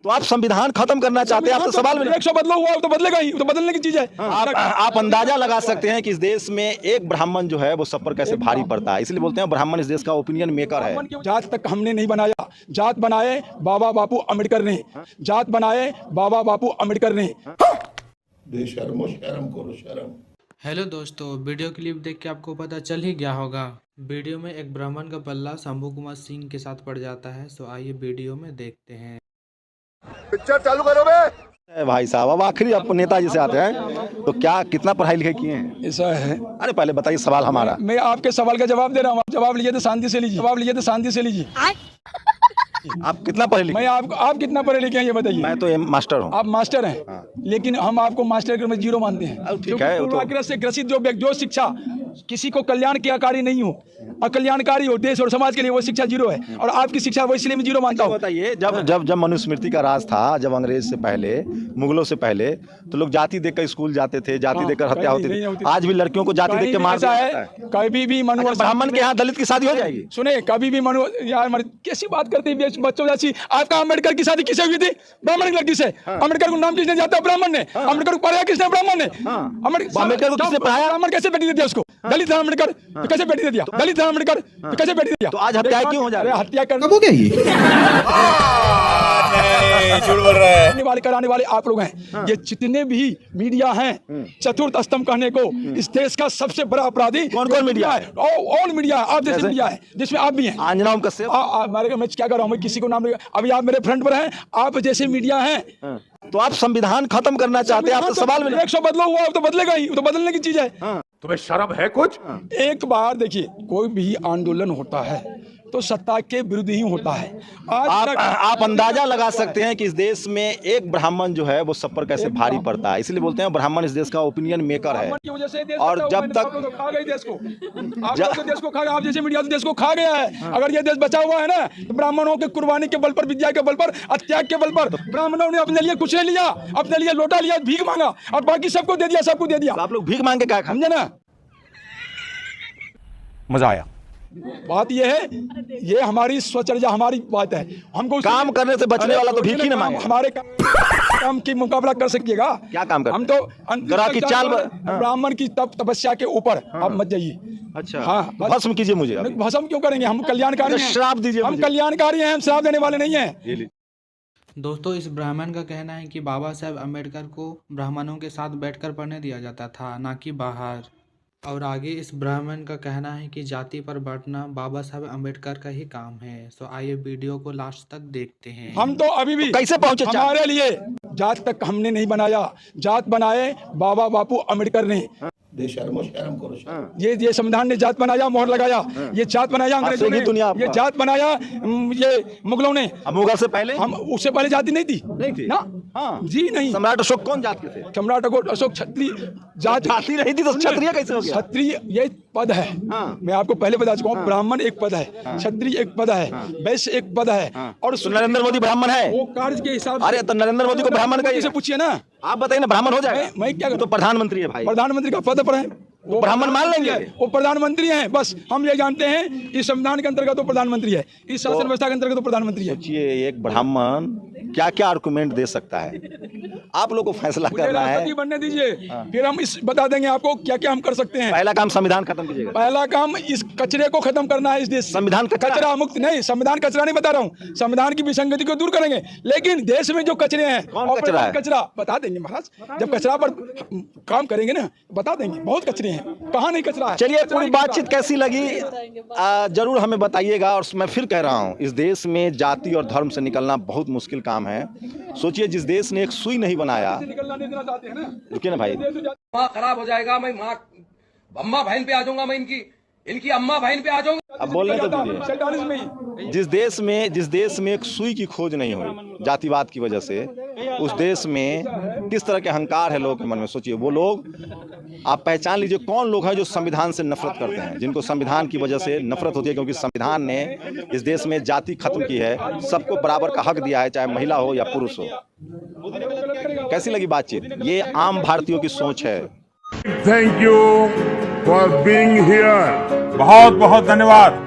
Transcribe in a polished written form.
तो आप संविधान खत्म करना चाहते हैं? आप तो सवाल में 100 बदला हुआ तो बदलेगा ही, तो बदलने की चीज है। आप अंदाजा लगा सकते हैं कि इस देश में एक ब्राह्मण जो है वो सब पर कैसे भारी पड़ता है। इसलिए बोलते हैं ब्राह्मण इस देश का ओपिनियन मेकर है। जात तक हमने नहीं बनाया, जात बनाए बाबा बापू अम्बेडकर ने, जात बनाए बाबा बापू अम्बेडकर ने। बेशर्मो शर्म करो शर्म। हेलो दोस्तों, वीडियो क्लिप देख के आपको पता चल ही गया होगा। वीडियो में एक ब्राह्मण का पल्ला शंभू कुमार सिंह के साथ पड़ जाता है। सो आइए वीडियो में देखते हैं। पिक्चर चालू करो बे। भाई साहब, अब आखिरी आप नेताजी से आते हैं तो क्या कितना पढ़ाई लिखाई किए हैं? ऐसा है, अरे पहले बताइए सवाल हमारा। मैं आपके सवाल का जवाब दे रहा हूँ, जवाब लीजिए तो शांति से लीजिए, जवाब लीजिए तो शांति से लीजिए। आप कितना पढ़े लिखे? मैं आप कितना पढ़े लिखे हैं ये बताइए। मैं तो मास्टर हूँ। आप मास्टर हैं, लेकिन हम आपको मास्टर में जीरो मानते हैं। ठीक है, वो तो- पूर्वाग्रह से ग्रसित जो शिक्षा किसी को कल्याणकारी नहीं हो, अकल्याणकारी हो देश और समाज के लिए, वो शिक्षा जीरो है। और आपकी शिक्षा वो इसलिए मैं जीरो मानता हूँ। बताइए, जब मनुस्मृति का राज था, जब अंग्रेज से पहले, मुगलों से पहले, तो लोग जाति देकर स्कूल जाते थे, जाति देकर हत्या होती थी। आज भी लड़कियों को जाति देख के मार दिया जाता है। कभी भी मनु ब्राह्मण के यहाँ दलित की शादी हो जाएगी? सुने, कभी भी मनु यार कैसी बात करते हैं बच्चों जैसी। आपका अम्बेडकर की शादी किसे हुई थी? ब्राह्मण की लड़की से। अम्बेडकर को नाम किसने जाता? ब्राह्मण ने। अम्बेडकर को पढ़ाया किसने? ब्राह्मण ने। अम्बेडकर को किसने पढ़ाया? ब्राह्मण कैसे बेटी दे दिया उसको? दलित था अम्बेडकर तो कैसे बेटी दे दिया? दलित था अम्बेडकर तो कैसे बेटी दे दिया? तो आज हत्या क्यों हो जा रही है? हत्या कर हो गया ये? झूठ बोल रहा है। कराने वाले आप लोग हैं। ये जितने भी मीडिया हैं, चतुर्थ स्तंभ कहने को इस देश का सबसे बड़ा अपराधी कौन मीडिया है? ऑल मीडिया, आप जैसे मीडिया है जिसमें आप भी हैं। आंजनाओं का सेव। मैं क्या कर रहा हूँ, मैं किसी को नाम नहीं, अभी आप मेरे फ्रंट पर हैं, आप जैसे मीडिया हैं। तो आप संविधान खत्म करना चाहते हैं? आप तो सवाल में 100 बदला हुआ तो बदलेगा ही, तो बदलने की चीज है। तुम्हें शर्म है कुछ? एक बार देखिए, कोई भी आंदोलन होता है तो सत्ता के विरुद्ध ही होता है। आप अंदाजा लगा सकते हैं कि इस देश में एक ब्राह्मण जो है वो सब पर कैसे भारी पड़ता है। इसलिए बोलते हैं ब्राह्मण इस देश का ओपिनियन मेकर है। और जब तक खा गई देश को, आप लोग तो देश को खा गए, आप जैसे मीडिया तो देश को खा गया है। अगर ये देश बचा हुआ है ना, तो ब्राह्मणों के कुर्बानी के बल पर, विद्या के बल पर, त्याग के बल पर ब्राह्मणों ने अपने लिए कुछ नहीं लिया, अपने लिए लोटा लिया, भीख मांगा और बाकी सबको दे दिया, सबको दे दिया। आप लोग भीख मांग के क्या समझे ना? मजा आया। बात ये है, ये हमारी स्वचर्या, हमारी बात है। हमको काम करने से बचने वाला तो भीख ही ना मांगे। हमारे काम की मुकाबला कर सकिएगा। क्या काम कर? हम तो ग्रह की चाल ब्राह्मण की तपस्या के ऊपर आप मत जाइए। अच्छा, हाँ, भस्म कीजिए मुझे। भस्म क्यों करेंगे? हम कल्याणकारी हैं। श्राप दीजिए हम मुझे। कल्याणकारी हैं, हम श्राप देने वाले नहीं हैं। दोस्तों, इस ब्राह्मण का कहना है कि बाबा साहब अम्बेडकर को ब्राह्मणों के साथ बैठकर पढ़ने दिया जाता था, ना कि बाहर। और आगे इस ब्राह्मण का कहना है कि जाति पर बांटना बाबा साहब अम्बेडकर का ही काम है। सो आइए वीडियो को लास्ट तक देखते हैं। हम तो अभी भी तो कैसे पहुंचे? हमारे लिए जात तक हमने नहीं बनाया, जात बनाए बाबा बापू अम्बेडकर ने। बेशर्मो शर्म करो शर्म। ये संविधान ने जात बनाया, मोहर लगाया। ये जात बनाया अंग्रेजों ने, दुनिया ये जात बनाया ये मुगलों ने। मुगल से पहले? हम उससे पहले जाति नहीं थी ना। हाँ जी नहीं। सम्राट अशोक कौन जात के थे? सम्राट अशोक क्षत्रिय जाति नहीं थी तो क्षत्रिय कैसे हो गया? क्षत्रिय ये पद है। मैं आपको पहले बता चुका हूँ। ब्राह्मण एक पद है, क्षत्रिय एक पद है, वैश्य एक पद है। और नरेंद्र मोदी ब्राह्मण है? वो कार्य के हिसाब अरे तो नरेंद्र मोदी को ब्राह्मण का से पूछिए ना। आप बताइए ना, ब्राह्मण हो जाएगा? मैं क्या तो प्रधानमंत्री है भाई। प्रधानमंत्री का पद पर है, वो ब्राह्मण मान लेंगे? वो प्रधानमंत्री हैं। बस हम ये जानते हैं इस संविधान के अंतर्गत तो प्रधानमंत्री है, इस शासन व्यवस्था के अंतर्गत तो प्रधानमंत्री है। सोचिए, एक ब्राह्मण क्या क्या आर्गुमेंट दे सकता है? आप लोग को फैसला करना है। राष्ट्रपति बनने दीजिए, फिर हम इस बता देंगे आपको क्या क्या हम कर सकते हैं। पहला काम संविधान खत्म कीजिएगा। पहला काम इस कचरे को खत्म करना है इस देश। संविधान कचरा मुक्त नहीं, संविधान कचरा नहीं बता रहा हूँ, संविधान की विसंगति को दूर करेंगे। लेकिन देश में जो कचरे हैं, कचरा है? कचरा बता देंगे महाराज, जब कचरा पर काम करेंगे ना बता देंगे। बहुत कचरे हैं, कहाँ नहीं कचरा है। चलिए, पूरी बातचीत कैसी लगी जरूर हमें बताइएगा। और मैं फिर कह रहा हूँ, इस देश में जाति और धर्म से निकलना बहुत मुश्किल काम है। सोचिए, जिस देश ने एक सुई नहीं बनाया। निकलना नहीं देना चाहते हैं ना। रुकिए ना भाई। माँ खराब हो जाएगा, मैं माँ अम्मा बहन पे आ जाऊंगा, मैं इनकी अम्मा बहन पे आ जाऊंगा। अब बोलने तो दीजिए। जिस देश में एक सुई की खोज नहीं हुई जातिवाद की वजह से, उस देश में किस तरह के अहंकार है लोगों के मन में। सोचिए, वो लोग, आप पहचान लीजिए कौन लोग हैं जो संविधान से नफरत करते हैं, जिनको संविधान की वजह से नफरत होती है। क्योंकि संविधान ने इस देश में जाति खत्म की है, सबको बराबर का हक दिया है, चाहे महिला हो या पुरुष हो। कैसी लगी बातचीत? ये आम भारतीयों की सोच है। Thank you for being here. बहुत बहुत धन्यवाद।